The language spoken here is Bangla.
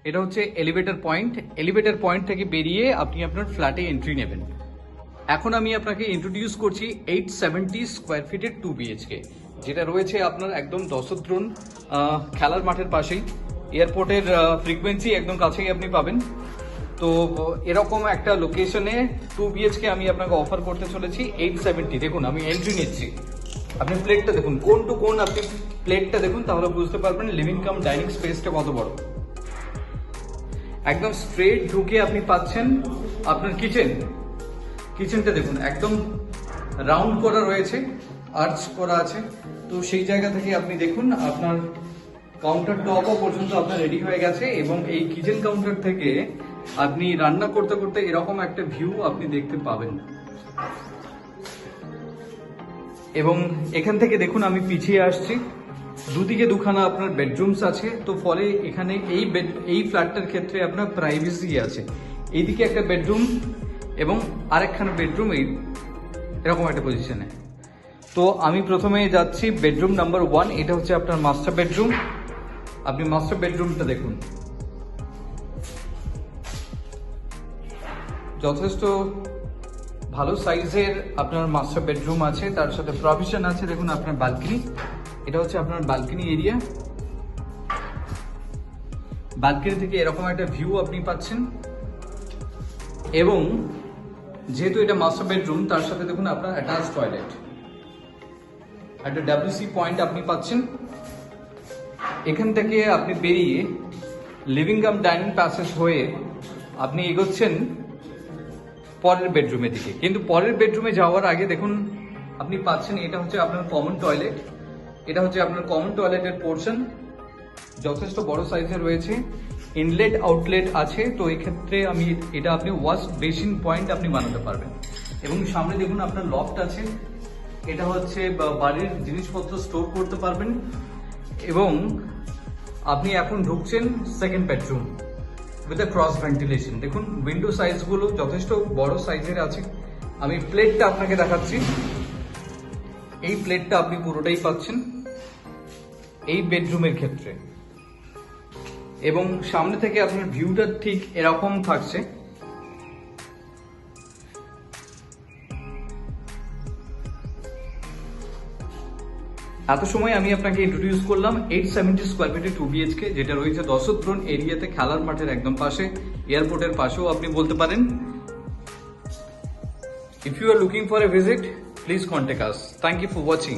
এটা হচ্ছে এলিভেটর পয়েন্ট। এলিভেটর পয়েন্ট থেকে বেরিয়ে আপনি আপনার ফ্ল্যাটে এন্ট্রি নেবেন। এখন আমি আপনাকে ইন্ট্রোডিউস করছি 870 স্কোয়ার ফিটের 2 বিএইচকে, যেটা রয়েছে আপনার একদম দশদ্রোন খেলার মাঠের পাশেই। এয়ারপোর্টের ফ্রিকোয়েন্সি একদম কাছেই আপনি পাবেন। তো এরকম একটা লোকেশনে 2 বিএইচকে আমি আপনাকে অফার করতে চলেছি 870। দেখুন আমি এন্ট্রি নিচ্ছি, আপনি প্লেটটা দেখুন, কোন টু কোন আপনি প্লেটটা দেখুন, তাহলে বুঝতে পারবেন লিভিং কাম ডাইনিং স্পেসটা কত বড়। একদম স্ট্রেট ঢুকে আপনি পাচ্ছেন আপনার কিচেনটা দেখুন, একদম রাউন্ড করা রয়েছে, আর্চ করা আছে। তো সেই জায়গা থেকে আপনি দেখুন আপনার কাউন্টার টপও পর্যন্ত আপনার রেডি হয়ে গেছে, এবং এই কিচেন কাউন্টার থেকে আপনি রান্না করতে করতে এরকম একটা ভিউ আপনি দেখতে পাবেন। এবং এখান থেকে দেখুন আমি পিছিয়ে আসছি, দুদিকে দুখানা আপনার বেডরুমস আছে। তো ফলে এখানে এই ফ্ল্যাটটার ক্ষেত্রে আপনার প্রাইভেসি আছে। এইদিকে একটা বেডরুম এবং আরেকখানা বেডরুম এরকম একটা পজিশনে। তো আমি প্রথমে যাচ্ছি বেডরুম নাম্বার 1। এটা হচ্ছে আপনার মাস্টার বেডরুম। আপনি মাস্টার বেডরুমটা দেখুন, যথেষ্ট ভালো সাইজের আপনার মাস্টার বেডরুম আছে, তার সাথে প্রভিশন আছে। দেখুন আপনার বালকনি, এটা হচ্ছে আপনার বালকনি এরিয়া। বালকনি থেকে এরকম একটা ভিউ আপনি পাচ্ছেন, এবং যেহেতু এটা মাস্টার বেডরুম তার সাথে দেখুন আপনার অ্যাটাচ টয়লেট, একটা ডাব্লিউসি পয়েন্ট আপনি পাচ্ছেন। এখান থেকে আপনি বেরিয়ে লিভিং কাম ডাইনিং প্যাসেজ হয়ে আপনি এগোচ্ছেন পরের বেডরুমের দিকে। কিন্তু পরের বেডরুমে যাওয়ার আগে দেখুন আপনি পাচ্ছেন, এটা হচ্ছে আপনার কমন টয়লেট। এটা হচ্ছে আপনার কমন টয়লেটের পোর্শন, যথেষ্ট বড় সাইজের রয়েছে, ইনলেট আউটলেট আছে। তো এক্ষেত্রে এটা আপনি ওয়াশ বেসিন পয়েন্ট আপনি বানাতে পারবেন। এবং সামনে দেখুন আপনার লফট আছে, এটা হচ্ছে বাড়ির জিনিসপত্র স্টোর করতে পারবেন। এবং আপনি এখন ঢুকছেন second bedroom with a cross ventilation. দেখুন উইন্ডো সাইজগুলো যথেষ্ট বড় সাইজের আছে। আমি প্লেটটা আপনাকে দেখাচ্ছি, এই প্লেটটা আপনি পুরোটাই পাচ্ছেন এই বেডরুমের ক্ষেত্রে। এবং সামনে থেকে আপনার ভিউটা ঠিক এরকম থাকছে। এত সময় আমি আপনাকে ইন্ট্রোডিউস করলাম 870 স্কোয়ার ফিটের 2 বিএইচকে, যেটা রয়েছে দশদ্রোন এরিয়াতে, খেলার মাঠের একদম পাশে, এয়ারপোর্টের পাশেও আপনি বলতে পারেন। If you are looking for a visit, please contact us. Thank you for watching.